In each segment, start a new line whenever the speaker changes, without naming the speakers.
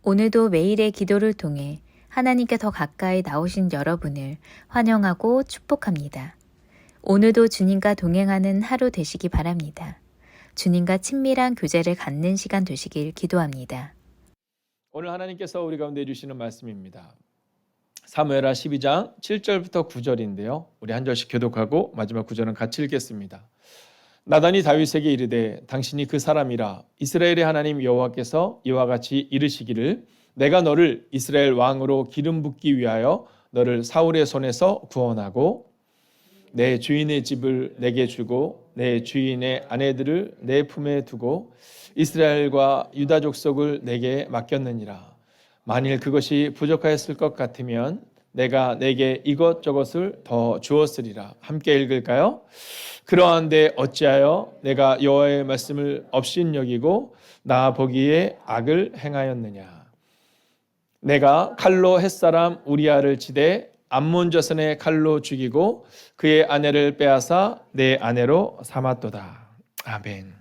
오늘도 매일의 기도를 통해 하나님께 더 가까이 나오신 여러분을 환영하고 축복합니다. 오늘도 주님과 동행하는 하루 되시기 바랍니다. 주님과 친밀한 교제를 갖는 시간 되시길 기도합니다.
오늘 하나님께서 우리 가운데 주시는 말씀입니다. 사무엘하 12장 7절부터 9절인데요. 우리 한 절씩 교독하고 마지막 9절은 같이 읽겠습니다. 나단이 다윗에게 이르되 당신이 그 사람이라 이스라엘의 하나님 여호와께서 이와 같이 이르시기를 내가 너를 이스라엘 왕으로 기름 붓기 위하여 너를 사울의 손에서 구원하고 내 주인의 집을 내게 주고 내 주인의 아내들을 내 품에 두고 이스라엘과 유다 족속을 내게 맡겼느니라. 만일 그것이 부족하였을 것 같으면 내가 내게 이것저것을 더 주었으리라. 함께 읽을까요? 그러한데 어찌하여 내가 여호와의 말씀을 업신여기고 나 보기에 악을 행하였느냐. 내가 칼로 햇사람 우리아를 치되 암몬 자손의 칼로 죽이고 그의 아내를 빼앗아 내 아내로 삼았도다. 아멘.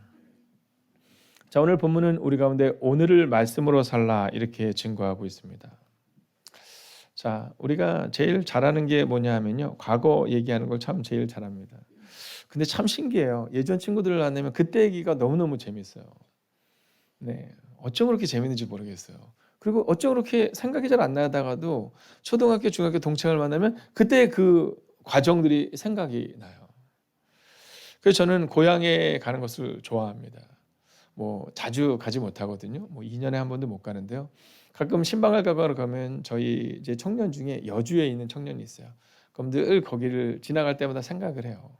자, 오늘 본문은 우리 가운데 오늘을 말씀으로 살라 이렇게 증거하고 있습니다. 자, 우리가 제일 잘하는 게 뭐냐 하면요, 과거 얘기하는 걸 참 제일 잘합니다. 근데 참 신기해요. 예전 친구들을 만나면 그때 얘기가 너무너무 재밌어요. 네, 어쩜 그렇게 재밌는지 모르겠어요. 그리고 어쩜 그렇게 생각이 잘 안 나다가도 초등학교, 중학교 동창을 만나면 그때 그 과정들이 생각이 나요. 그래서 저는 고향에 가는 것을 좋아합니다. 뭐 자주 가지 못하거든요. 뭐 2년에 한 번도 못 가는데요. 가끔 신방을 가면 저희 이제 청년 중에 여주에 있는 청년이 있어요. 그럼 늘 거기를 지나갈 때마다 생각을 해요.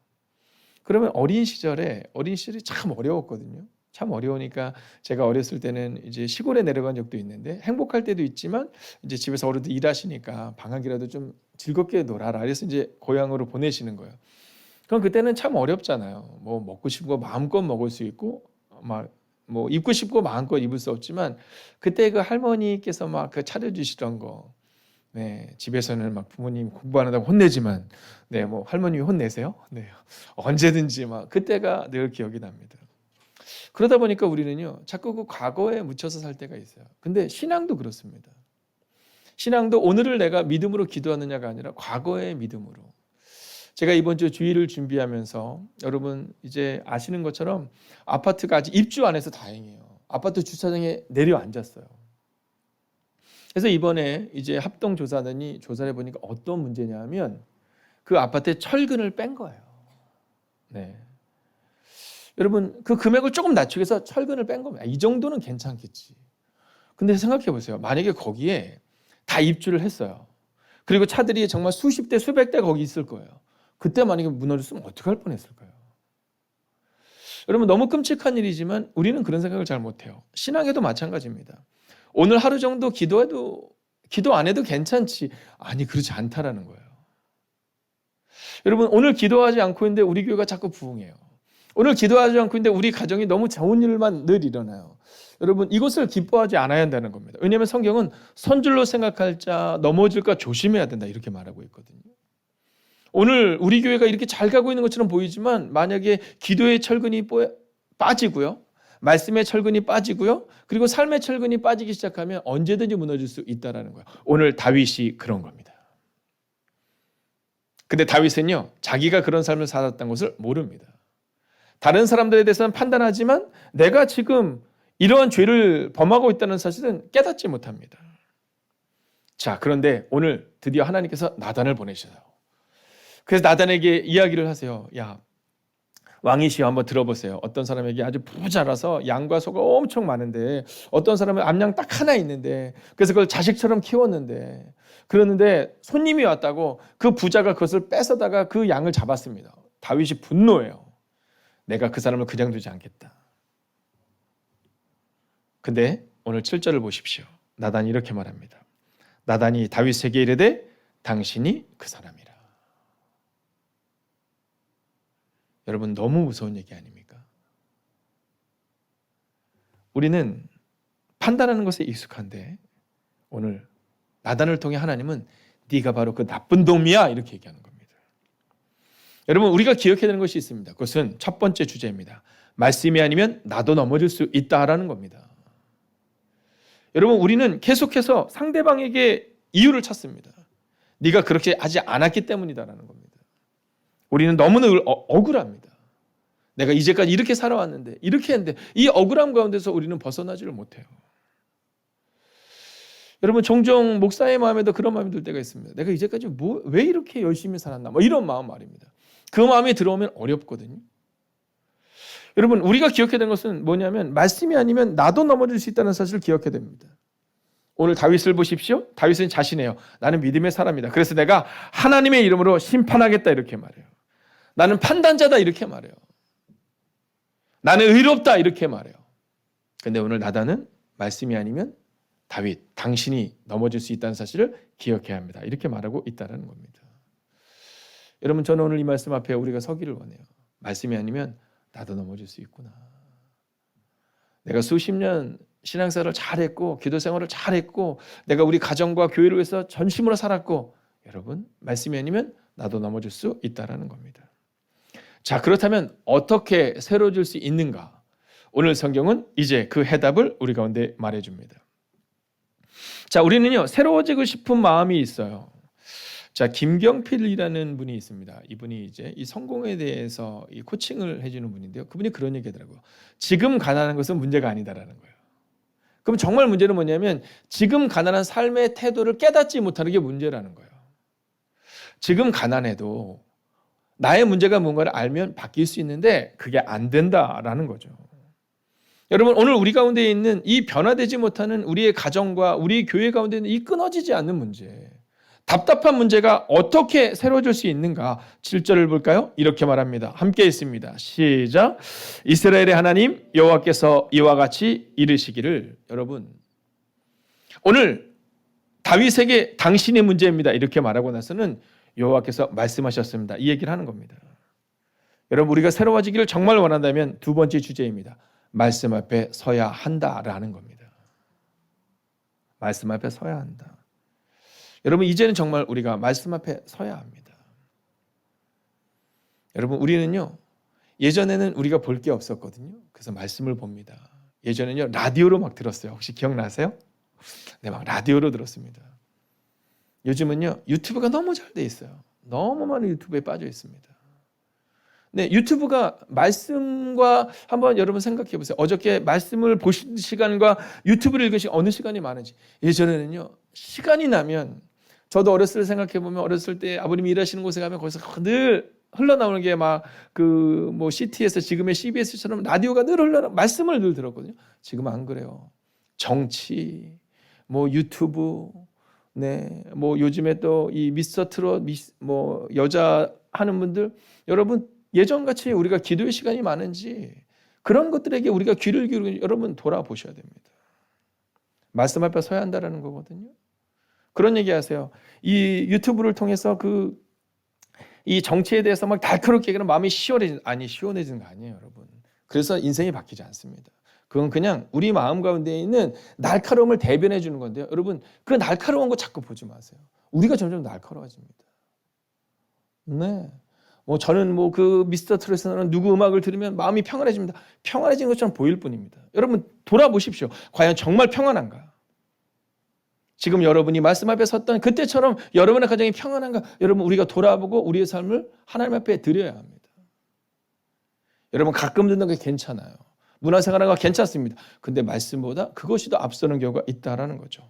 그러면 어린 시절이 참 어려웠거든요. 참 어려우니까 제가 어렸을 때는 이제 시골에 내려간 적도 있는데 행복할 때도 있지만 이제 집에서 어른들 일하시니까 방학이라도 좀 즐겁게 놀아라. 그래서 이제 고향으로 보내시는 거예요. 그럼 그때는 참 어렵잖아요. 뭐 먹고 싶은 거 마음껏 먹을 수 있고 막 뭐 입고 싶고 마음껏 입을 수 없지만 그때 그 할머니께서 막 그 차려주시던 거, 네, 집에서는 막 부모님 공부하는다고 혼내지만, 네, 뭐 할머님이 혼내세요? 네, 언제든지 막 그때가 늘 기억이 납니다. 그러다 보니까 우리는요, 자꾸 그 과거에 묻혀서 살 때가 있어요. 근데 신앙도 그렇습니다. 신앙도 오늘을 내가 믿음으로 기도하느냐가 아니라 과거의 믿음으로. 제가 이번 주 주일을 준비하면서 여러분 이제 아시는 것처럼 아파트가 아직 입주 안 해서 다행이에요. 아파트 주차장에 내려앉았어요. 그래서 이번에 이제 합동조사단이 조사를 해보니까 어떤 문제냐면 그 아파트에 철근을 뺀 거예요. 네. 여러분 그 금액을 조금 낮추기 위해서 철근을 뺀 겁니다. 이 정도는 괜찮겠지. 근데 생각해 보세요. 만약에 거기에 다 입주를 했어요. 그리고 차들이 정말 수십 대 수백 대 거기 있을 거예요. 그때 만약에 무너졌으면 어떻게 할 뻔했을까요? 여러분 너무 끔찍한 일이지만 우리는 그런 생각을 잘 못해요. 신앙에도 마찬가지입니다. 오늘 하루 정도 기도 안 해도 괜찮지. 아니 그렇지 않다라는 거예요. 여러분 오늘 기도하지 않고 있는데 우리 교회가 자꾸 부흥해요. 오늘 기도하지 않고 있는데 우리 가정이 너무 좋은 일만 늘 일어나요. 여러분 이것을 기뻐하지 않아야 한다는 겁니다. 왜냐하면 성경은 선줄로 생각할 자 넘어질까 조심해야 된다 이렇게 말하고 있거든요. 오늘 우리 교회가 이렇게 잘 가고 있는 것처럼 보이지만 만약에 기도의 철근이 빠지고요. 말씀의 철근이 빠지고요. 그리고 삶의 철근이 빠지기 시작하면 언제든지 무너질 수 있다는 거예요. 오늘 다윗이 그런 겁니다. 근데 다윗은요. 자기가 그런 삶을 살았다는 것을 모릅니다. 다른 사람들에 대해서는 판단하지만 내가 지금 이러한 죄를 범하고 있다는 사실은 깨닫지 못합니다. 자, 그런데 오늘 드디어 하나님께서 나단을 보내셔요. 그래서 나단에게 이야기를 하세요. 야, 왕이시여 한번 들어보세요. 어떤 사람에게 아주 부자라서 양과 소가 엄청 많은데 어떤 사람은 암양 딱 하나 있는데 그래서 그걸 자식처럼 키웠는데 그러는데 손님이 왔다고 그 부자가 그것을 뺏어다가 그 양을 잡았습니다. 다윗이 분노해요. 내가 그 사람을 그냥 두지 않겠다. 근데 오늘 7절을 보십시오. 나단이 이렇게 말합니다. 나단이 다윗에게 이르되 당신이 그 사람이라. 여러분 너무 무서운 얘기 아닙니까? 우리는 판단하는 것에 익숙한데 오늘 나단을 통해 하나님은 네가 바로 그 나쁜 놈이야 이렇게 얘기하는 겁니다. 여러분 우리가 기억해야 되는 것이 있습니다. 그것은 첫 번째 주제입니다. 말씀이 아니면 나도 넘어질 수 있다라는 겁니다. 여러분, 우리는 계속해서 상대방에게 이유를 찾습니다. 네가 그렇게 하지 않았기 때문이다라는 겁니다. 우리는 너무나 억울합니다. 내가 이제까지 이렇게 살아왔는데, 이렇게 했는데, 이 억울함 가운데서 우리는 벗어나지를 못해요. 여러분, 종종 목사의 마음에도 그런 마음이 들 때가 있습니다. 내가 이제까지 왜 이렇게 열심히 살았나? 뭐 이런 마음 말입니다. 그 마음이 들어오면 어렵거든요. 여러분, 우리가 기억해야 되는 것은 뭐냐면, 말씀이 아니면 나도 넘어질 수 있다는 사실을 기억해야 됩니다. 오늘 다윗을 보십시오. 다윗은 자신해요. 나는 믿음의 사람이다. 그래서 내가 하나님의 이름으로 심판하겠다 이렇게 말해요. 나는 판단자다 이렇게 말해요. 나는 의롭다 이렇게 말해요. 근데 오늘 나단은 말씀이 아니면 다윗, 당신이 넘어질 수 있다는 사실을 기억해야 합니다. 이렇게 말하고 있다는 겁니다. 여러분, 저는 오늘 이 말씀 앞에 우리가 서기를 원해요. 말씀이 아니면 나도 넘어질 수 있구나. 내가 수십 년 신앙생활을 잘했고 기도 생활을 잘했고 내가 우리 가정과 교회를 위해서 전심으로 살았고, 여러분, 말씀이 아니면 나도 넘어질 수 있다는 겁니다. 자, 그렇다면 어떻게 새로워질 수 있는가? 오늘 성경은 이제 그 해답을 우리 가운데 말해줍니다. 자, 우리는요, 새로워지고 싶은 마음이 있어요. 자, 김경필이라는 분이 있습니다. 이분이 이제 이 성공에 대해서 이 코칭을 해주는 분인데요. 그분이 그런 얘기 하더라고요. 지금 가난한 것은 문제가 아니다라는 거예요. 그럼 정말 문제는 뭐냐면 지금 가난한 삶의 태도를 깨닫지 못하는 게 문제라는 거예요. 지금 가난해도 나의 문제가 뭔가를 알면 바뀔 수 있는데 그게 안 된다라는 거죠. 여러분, 오늘 우리 가운데 있는 이 변화되지 못하는 우리의 가정과 우리 교회 가운데 있는 이 끊어지지 않는 문제, 답답한 문제가 어떻게 새로워질 수 있는가? 7절을 볼까요? 이렇게 말합니다. 함께 있습니다. 시작. 이스라엘의 하나님 여호와께서 이와 같이 이르시기를. 여러분, 오늘 다윗에게 당신의 문제입니다 이렇게 말하고 나서는 여호와께서 말씀하셨습니다. 이 얘기를 하는 겁니다. 여러분, 우리가 새로워지기를 정말 원한다면 두 번째 주제입니다. 말씀 앞에 서야 한다라는 겁니다. 말씀 앞에 서야 한다. 여러분, 이제는 정말 우리가 말씀 앞에 서야 합니다. 여러분, 우리는요, 예전에는 우리가 볼 게 없었거든요. 그래서 말씀을 봅니다. 예전에는요, 라디오로 막 들었어요. 혹시 기억나세요? 네, 막 라디오로 들었습니다. 요즘은요, 유튜브가 너무 잘 돼 있어요. 너무 많은 유튜브에 빠져 있습니다. 네, 유튜브가 말씀과 한번 여러분 생각해 보세요. 어저께 말씀을 보신 시간과 유튜브를 읽으신 어느 시간이 많은지. 예전에는요, 시간이 나면, 저도 어렸을 때 생각해 보면 어렸을 때 아버님이 일하시는 곳에 가면 거기서 늘 흘러나오는 게 막 그 뭐 CT에서 지금의 CBS처럼 라디오가 늘 말씀을 늘 들었거든요. 지금은 안 그래요. 정치, 뭐 유튜브, 네, 뭐 요즘에 또 이 미스터 트롯, 뭐 여자 하는 분들, 여러분, 예전같이 우리가 기도의 시간이 많은지 그런 것들에게 우리가 귀를 기울이고 여러분 돌아보셔야 됩니다. 말씀 앞에 서야 한다는 거거든요. 그런 얘기 하세요. 이 유튜브를 통해서 이 정치에 대해서 막 날카롭게 얘기하는 마음이 시원해지는 거 아니에요, 여러분. 그래서 인생이 바뀌지 않습니다. 그건 그냥 우리 마음 가운데 있는 날카로움을 대변해 주는 건데요. 여러분, 그 날카로운 거 자꾸 보지 마세요. 우리가 점점 날카로워집니다. 네. 뭐 저는 뭐 그 미스터 트롯에서는 누구 음악을 들으면 마음이 평안해집니다. 평안해진 것처럼 보일 뿐입니다. 여러분, 돌아보십시오. 과연 정말 평안한가? 지금 여러분이 말씀 앞에 섰던 그때처럼 여러분의 가정이 평안한가? 여러분, 우리가 돌아보고 우리의 삶을 하나님 앞에 드려야 합니다. 여러분, 가끔 듣는 게 괜찮아요. 문화생활하는 거 괜찮습니다. 근데 말씀보다 그것이 더 앞서는 경우가 있다라는 거죠.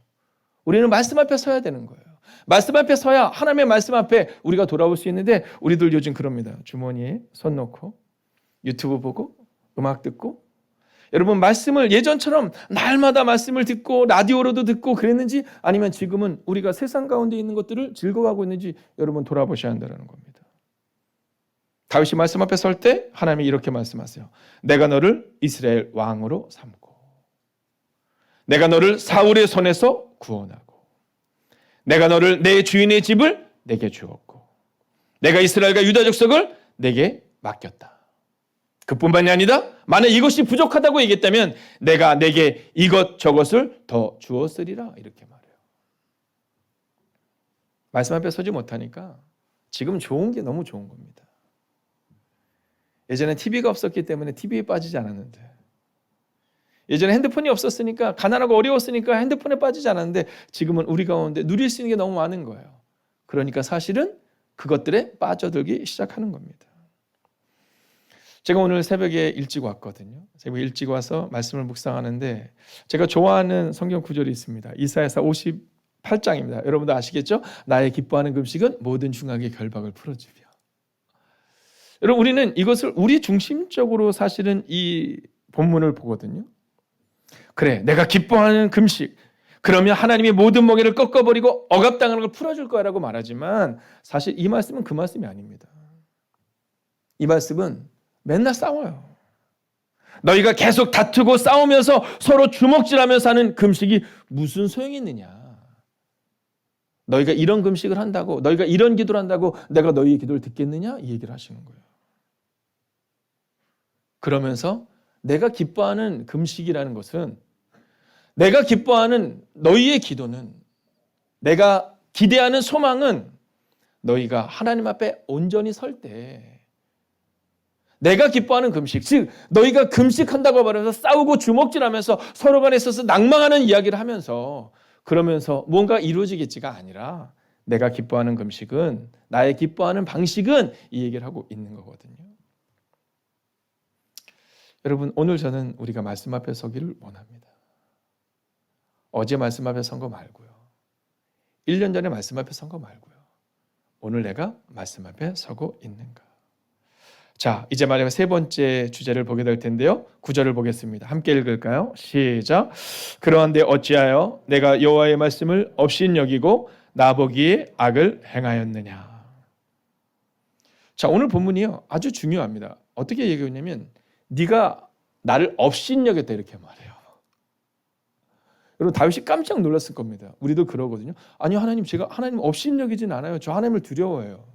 우리는 말씀 앞에 서야 되는 거예요. 말씀 앞에 서야 하나님의 말씀 앞에 우리가 돌아올 수 있는데, 우리들 요즘 그럽니다. 주머니에 손 놓고 유튜브 보고 음악 듣고. 여러분, 말씀을 예전처럼 날마다 말씀을 듣고 라디오로도 듣고 그랬는지, 아니면 지금은 우리가 세상 가운데 있는 것들을 즐거워하고 있는지 여러분 돌아보셔야 한다는 겁니다. 다윗이 말씀 앞에 설 때 하나님이 이렇게 말씀하세요. 내가 너를 이스라엘 왕으로 삼고 내가 너를 사울의 손에서 구원하고 내가 너를 내 주인의 집을 내게 주었고 내가 이스라엘과 유다 족속을 내게 맡겼다. 그뿐만이 아니다. 만약 이것이 부족하다고 얘기했다면 내가 내게 이것저것을 더 주었으리라 이렇게 말해요. 말씀 앞에 서지 못하니까 지금 좋은 게 너무 좋은 겁니다. 예전에 TV가 없었기 때문에 TV에 빠지지 않았는데, 예전에 핸드폰이 없었으니까 가난하고 어려웠으니까 핸드폰에 빠지지 않았는데 지금은 우리 가운데 누릴 수 있는 게 너무 많은 거예요. 그러니까 사실은 그것들에 빠져들기 시작하는 겁니다. 제가 오늘 새벽에 일찍 왔거든요. 새벽에 일찍 와서 말씀을 묵상하는데 제가 좋아하는 성경 구절이 있습니다. 이사야서 58장입니다. 여러분도 아시겠죠? 나의 기뻐하는 금식은 모든 중악의 결박을 풀어주며. 여러분 우리는 이것을 우리 중심적으로 사실은 이 본문을 보거든요. 그래, 내가 기뻐하는 금식. 그러면 하나님이 모든 멍에를 꺾어버리고 억압당하는 걸 풀어줄 거라고 말하지만 사실 이 말씀은 그 말씀이 아닙니다. 이 말씀은 맨날 싸워요. 너희가 계속 다투고 싸우면서 서로 주먹질하면서 하는 금식이 무슨 소용이 있느냐. 너희가 이런 금식을 한다고, 너희가 이런 기도를 한다고 내가 너희의 기도를 듣겠느냐? 이 얘기를 하시는 거예요. 그러면서 내가 기뻐하는 금식이라는 것은, 내가 기뻐하는 너희의 기도는, 내가 기대하는 소망은 너희가 하나님 앞에 온전히 설 때, 내가 기뻐하는 금식, 즉 너희가 금식한다고 말하면서 싸우고 주먹질하면서 서로 간에 있어서 낭망하는 이야기를 하면서 그러면서 뭔가 이루어지겠지가 아니라 내가 기뻐하는 금식은, 나의 기뻐하는 방식은 이 얘기를 하고 있는 거거든요. 여러분 오늘 저는 우리가 말씀 앞에 서기를 원합니다. 어제 말씀 앞에 선 거 말고요. 1년 전에 말씀 앞에 선 거 말고요. 오늘 내가 말씀 앞에 서고 있는가. 자, 이제 마지막 세 번째 주제를 보게 될 텐데요. 9절을 보겠습니다. 함께 읽을까요? 시작. 그러한데 어찌하여 내가 여호와의 말씀을 업신여기고 나보기에 악을 행하였느냐. 자, 오늘 본문이요 아주 중요합니다. 어떻게 얘기했냐면 네가 나를 업신여겼다 이렇게 말해요. 여러분 다윗이 깜짝 놀랐을 겁니다. 우리도 그러거든요. 아니요 하나님, 제가 하나님 업신여기진 않아요. 저 하나님을 두려워해요.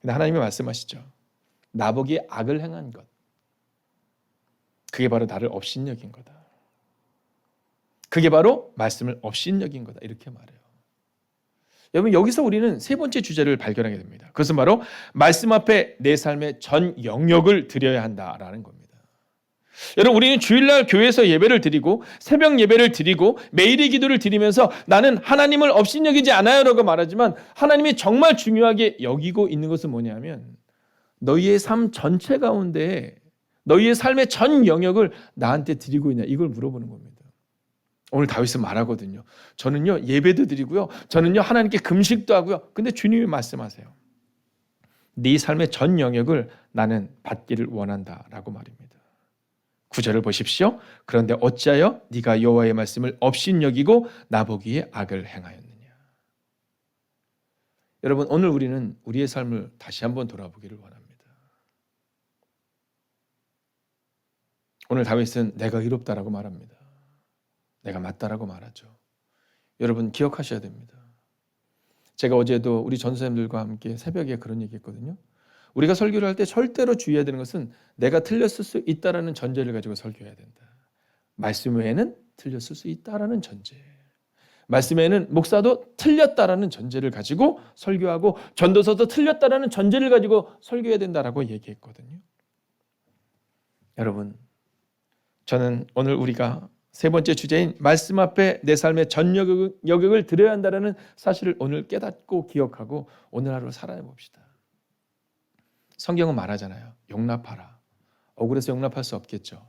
근데 하나님이 말씀하시죠. 나보기에 악을 행한 것, 그게 바로 나를 업신여긴 거다. 그게 바로 말씀을 업신여긴 거다 이렇게 말해요. 여러분 여기서 우리는 세 번째 주제를 발견하게 됩니다. 그것은 바로 말씀 앞에 내 삶의 전 영역을 드려야 한다라는 겁니다. 여러분 우리는 주일날 교회에서 예배를 드리고 새벽 예배를 드리고 매일의 기도를 드리면서 나는 하나님을 업신여기지 않아요 라고 말하지만 하나님이 정말 중요하게 여기고 있는 것은 뭐냐면 너희의 삶 전체 가운데 너희의 삶의 전 영역을 나한테 드리고 있냐 이걸 물어보는 겁니다. 오늘 다윗은 말하거든요. 저는요 예배도 드리고요. 저는요 하나님께 금식도 하고요. 근데 주님이 말씀하세요. 네 삶의 전 영역을 나는 받기를 원한다라고 말입니다. 9절을 보십시오. 그런데 어찌하여 네가 여호와의 말씀을 업신여기고 나보기에 악을 행하였느냐. 여러분 오늘 우리는 우리의 삶을 다시 한번 돌아보기를 원합니다. 오늘 다윗은 내가 의롭다라고 말합니다. 내가 맞다라고 말하죠. 여러분 기억하셔야 됩니다. 제가 어제도 우리 전사님들과 함께 새벽에 그런 얘기했거든요. 우리가 설교를 할 때 절대로 주의해야 되는 것은 내가 틀렸을 수 있다라는 전제를 가지고 설교해야 된다. 말씀 외에는 틀렸을 수 있다라는 전제. 말씀 외에는 목사도 틀렸다라는 전제를 가지고 설교하고 전도서도 틀렸다라는 전제를 가지고 설교해야 된다라고 얘기했거든요. 여러분 저는 오늘 우리가 세 번째 주제인 말씀 앞에 내 삶의 전 영역을 드려야 한다는 사실을 오늘 깨닫고 기억하고 오늘 하루 살아봅시다. 성경은 말하잖아요. 용납하라. 억울해서 용납할 수 없겠죠.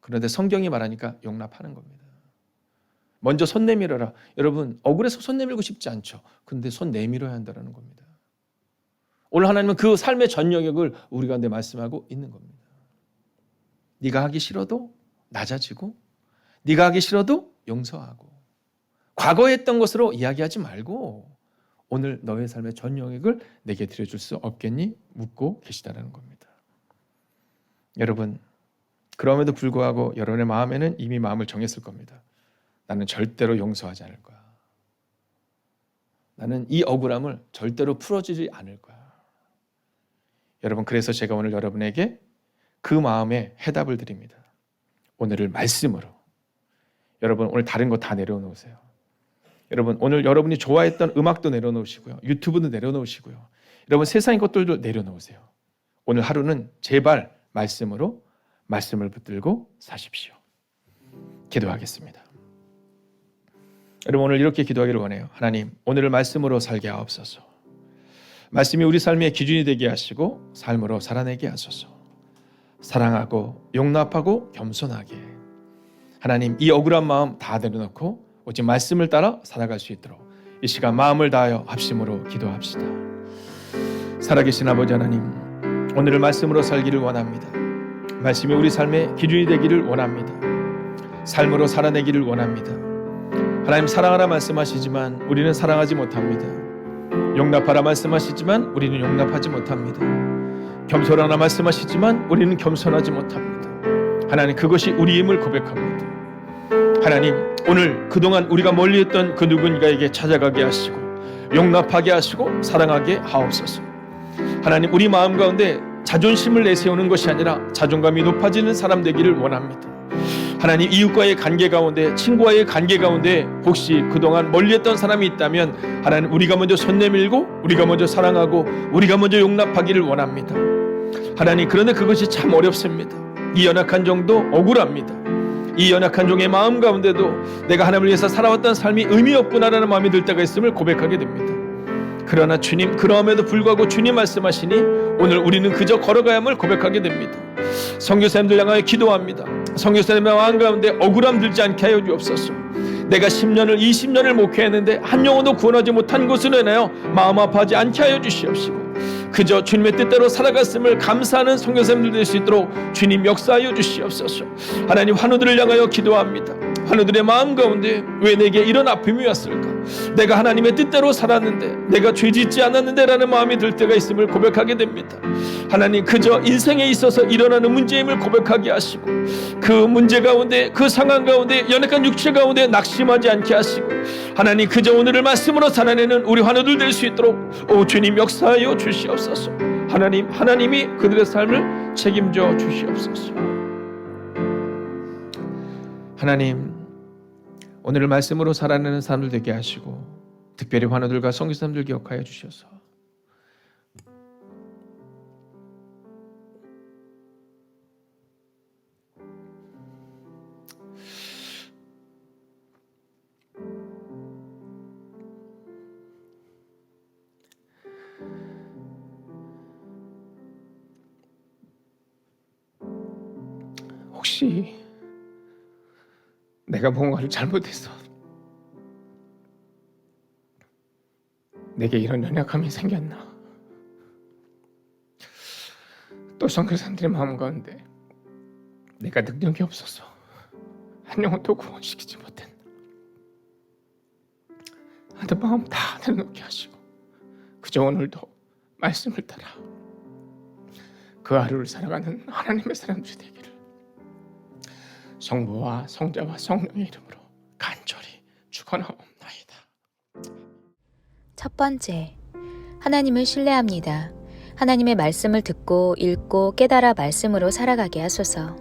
그런데 성경이 말하니까 용납하는 겁니다. 먼저 손 내밀어라. 여러분 억울해서 손 내밀고 싶지 않죠. 그런데 손 내밀어야 한다는 겁니다. 오늘 하나님은 그 삶의 전 영역을 우리 가운데 말씀하고 있는 겁니다. 네가 하기 싫어도 낮아지고 네가 하기 싫어도 용서하고 과거에 했던 것으로 이야기하지 말고 오늘 너의 삶의 전 영역을 내게 드려줄 수 없겠니? 묻고 계시다는 겁니다. 여러분 그럼에도 불구하고 여러분의 마음에는 이미 마음을 정했을 겁니다. 나는 절대로 용서하지 않을 거야. 나는 이 억울함을 절대로 풀어주지 않을 거야. 여러분 그래서 제가 오늘 여러분에게 그 마음에 해답을 드립니다. 오늘을 말씀으로. 여러분 오늘 다른 거 다 내려놓으세요. 여러분 오늘 여러분이 좋아했던 음악도 내려놓으시고요. 유튜브도 내려놓으시고요. 여러분 세상의 것들도 내려놓으세요. 오늘 하루는 제발 말씀으로 말씀을 붙들고 사십시오. 기도하겠습니다. 여러분, 오늘 이렇게 기도하기를 원해요. 하나님, 오늘을 말씀으로 살게 하옵소서. 말씀이 우리 삶의 기준이 되게 하시고 삶으로 살아내게 하소서. 사랑하고 용납하고 겸손하게, 하나님, 이 억울한 마음 다 내려놓고 오직 말씀을 따라 살아갈 수 있도록 이 시간 마음을 다하여 합심으로 기도합시다. 살아계신 아버지 하나님, 오늘을 말씀으로 살기를 원합니다. 말씀이 우리 삶의 기준이 되기를 원합니다. 삶으로 살아내기를 원합니다. 하나님, 사랑하라 말씀하시지만 우리는 사랑하지 못합니다. 용납하라 말씀하시지만 우리는 용납하지 못합니다. 겸손하라 말씀하시지만 우리는 겸손하지 못합니다. 하나님, 그것이 우리임을 고백합니다. 하나님, 오늘 그동안 우리가 멀리했던 그 누군가에게 찾아가게 하시고 용납하게 하시고 사랑하게 하옵소서. 하나님, 우리 마음 가운데 자존심을 내세우는 것이 아니라 자존감이 높아지는 사람 되기를 원합니다. 하나님, 이웃과의 관계 가운데, 친구와의 관계 가운데 혹시 그동안 멀리했던 사람이 있다면 하나님, 우리가 먼저 손 내밀고 우리가 먼저 사랑하고 우리가 먼저 용납하기를 원합니다. 하나님, 그런데 그것이 참 어렵습니다. 이 연약한 종도 억울합니다. 이 연약한 종의 마음 가운데도 내가 하나님을 위해서 살아왔던 삶이 의미 없구나라는 마음이 들 때가 있음을 고백하게 됩니다. 그러나 주님, 그러함에도 불구하고 주님 말씀하시니 오늘 우리는 그저 걸어가야함을 고백하게 됩니다. 선교사님들 향하여 기도합니다. 선교사님의 마음 가운데 억울함 들지 않게 하여 주옵소서. 내가 10년을 20년을 목회했는데 한 영혼도 구원하지 못한 것으로 인하여 마음 아파하지 않게 하여 주시옵시고, 그저 주님의 뜻대로 살아갔음을 감사하는 선교사님들 될 수 있도록 주님 역사하여 주시옵소서. 하나님, 환우들을 향하여 기도합니다. 환우들의 마음 가운데 왜 내게 이런 아픔이 왔을까? 내가 하나님의 뜻대로 살았는데, 내가 죄짓지 않았는데 라는 마음이 들 때가 있음을 고백하게 됩니다. 하나님, 그저 인생에 있어서 일어나는 문제임을 고백하게 하시고, 그 문제 가운데, 그 상황 가운데, 연약한 육체 가운데 낙심하지 않게 하시고, 하나님, 그저 오늘을 말씀으로 살아내는 우리 환우들 될 수 있도록 주님 역사하여 주시옵소서. 하나님이 그들의 삶을 책임져 주시옵소서. 하나님, 오늘을 말씀으로 살아내는 사람들 되게 하시고 특별히 환우들과 선교사님들 기억하여 주셔서 혹시 내가 뭔가를 잘못해서 내게 이런 연약함이 생겼나? 또 선교사님들의 마음 가운데 내가 능력이 없어서 한 영혼도 구원시키지 못했나? 하나님, 마음 다 내려놓게 하시고 그저 오늘도 말씀을 따라 그 하루를 살아가는 하나님의 사람들이 되기를 성부와 성자와 성령의 이름으로 간절히 축원하옵나이다.
첫 번째, 하나님을 신뢰합니다. 하나님의 말씀을 듣고 읽고 깨달아 말씀으로 살아가게 하소서.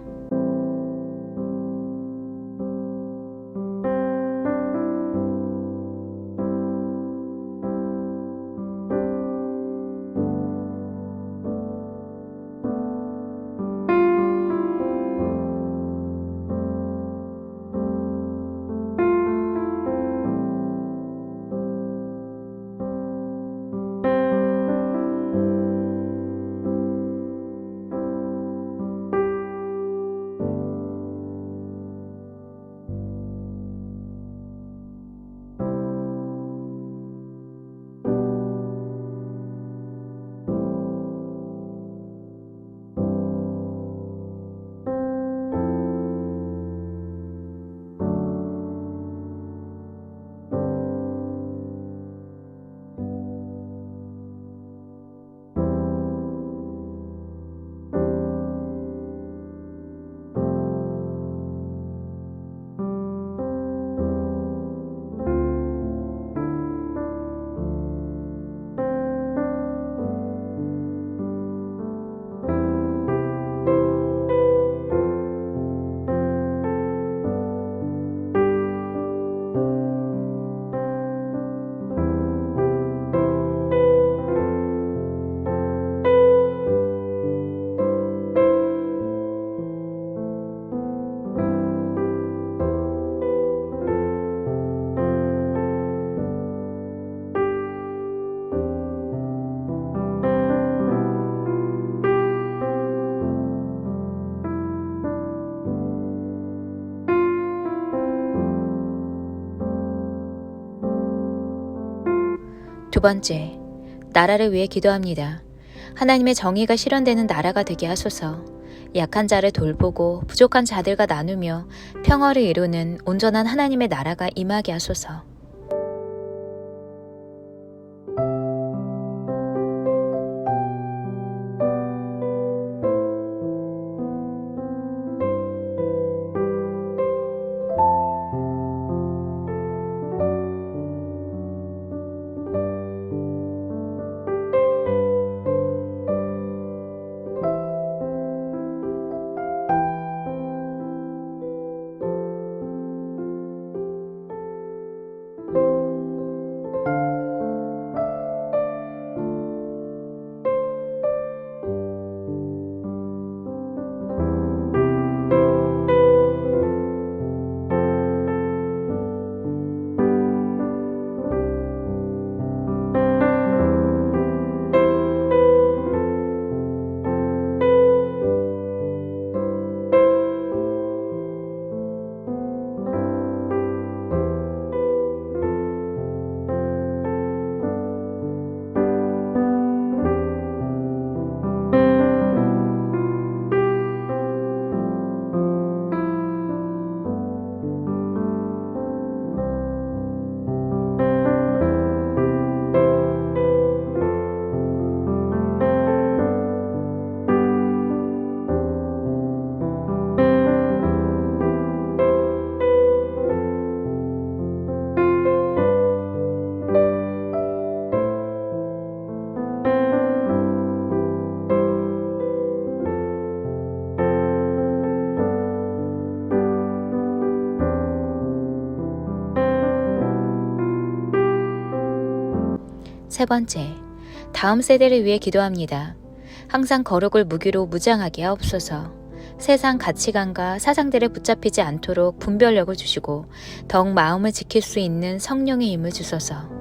두 번째, 나라를 위해 기도합니다. 하나님의 정의가 실현되는 나라가 되게 하소서. 약한 자를 돌보고 부족한 자들과 나누며 평화를 이루는 온전한 하나님의 나라가 임하게 하소서. 세 번째, 다음 세대를 위해 기도합니다. 항상 거룩을 무기로 무장하게 하옵소서. 세상 가치관과 사상들에 붙잡히지 않도록 분별력을 주시고 더욱 마음을 지킬 수 있는 성령의 힘을 주소서.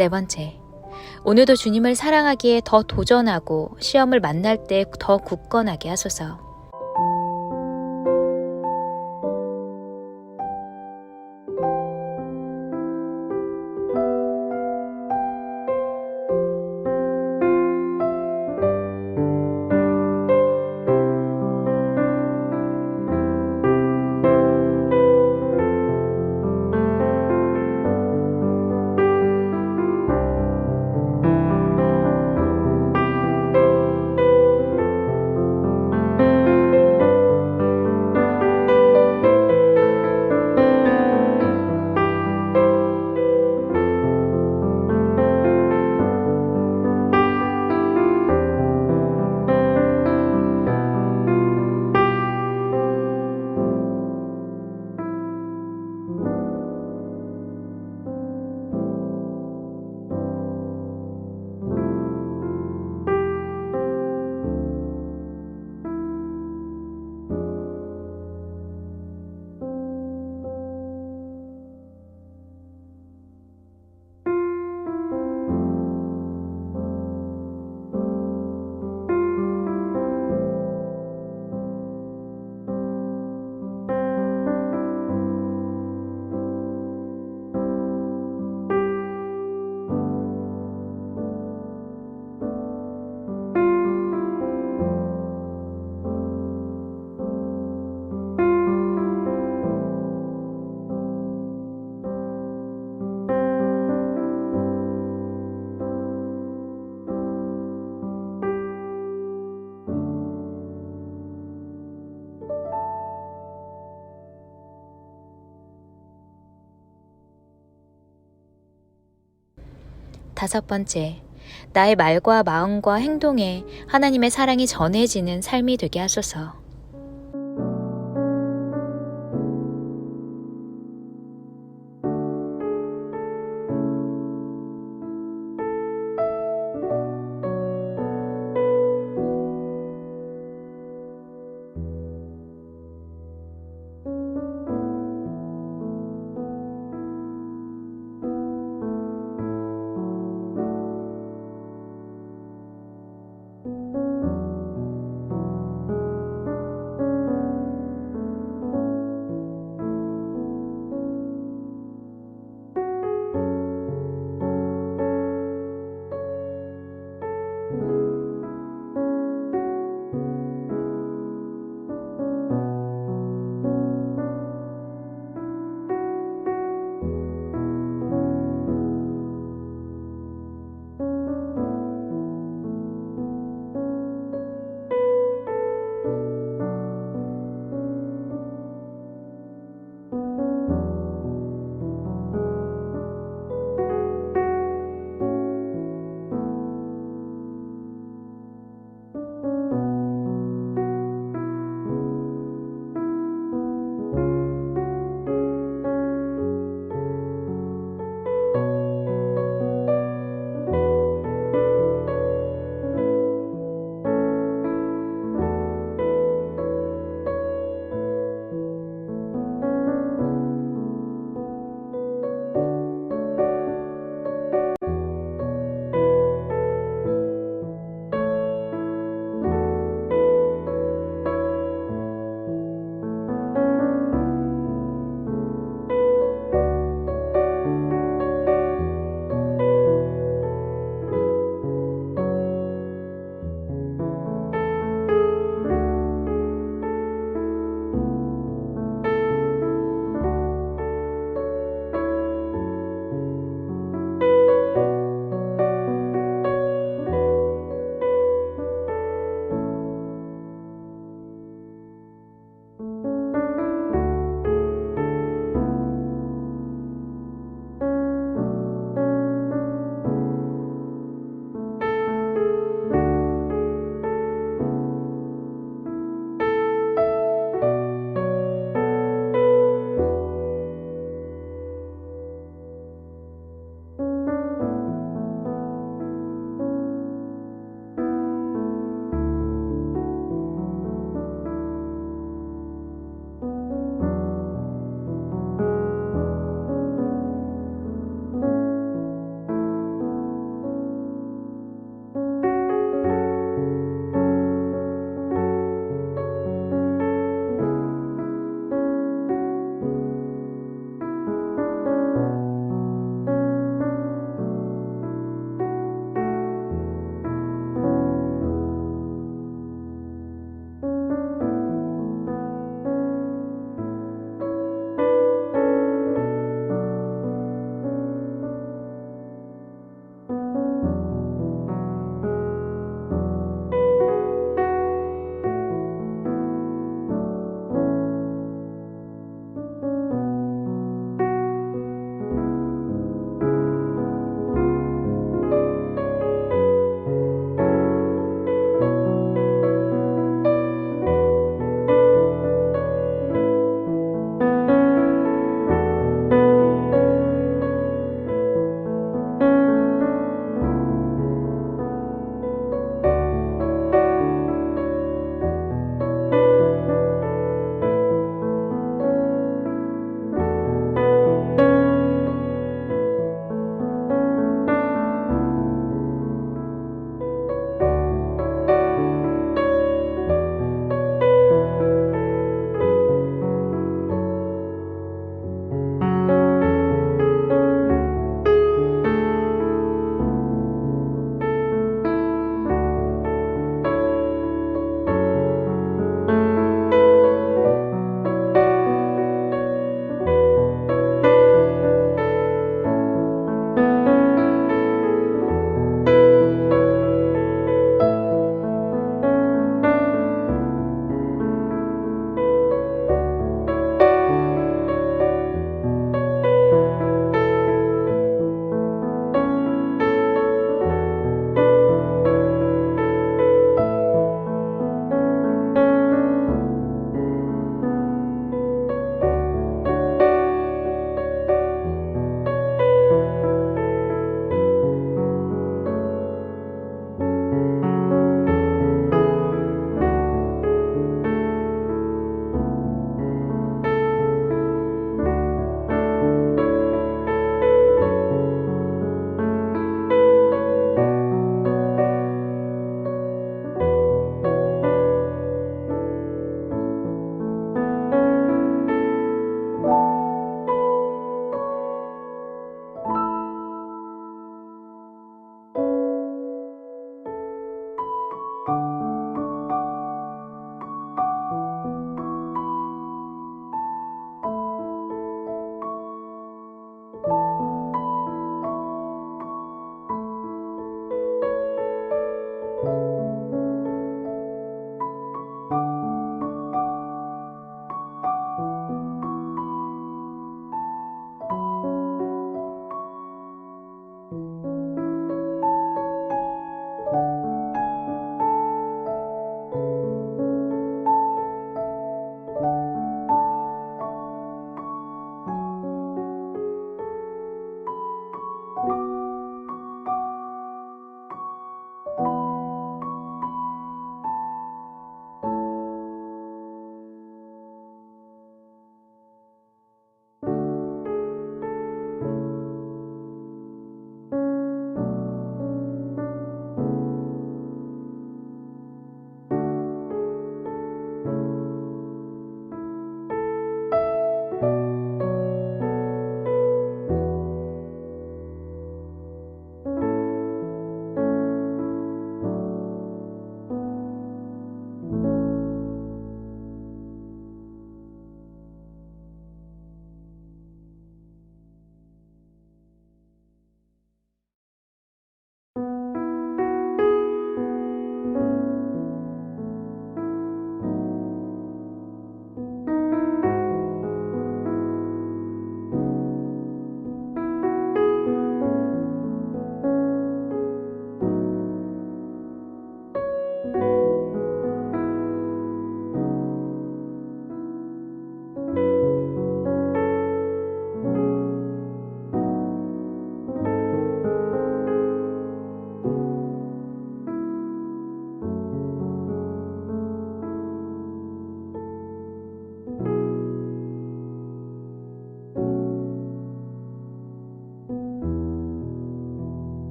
네 번째, 오늘도 주님을 사랑하기에 더 도전하고 시험을 만날 때 더 굳건하게 하소서. 5번째, 나의 말과 마음과 행동에 하나님의 사랑이 전해지는 삶이 되게 하소서.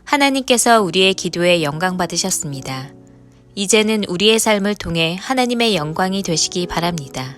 하나님께서 우리의 기도에 영광 받으셨습니다. 이제는 우리의 삶을 통해 하나님의 영광이 되시기 바랍니다.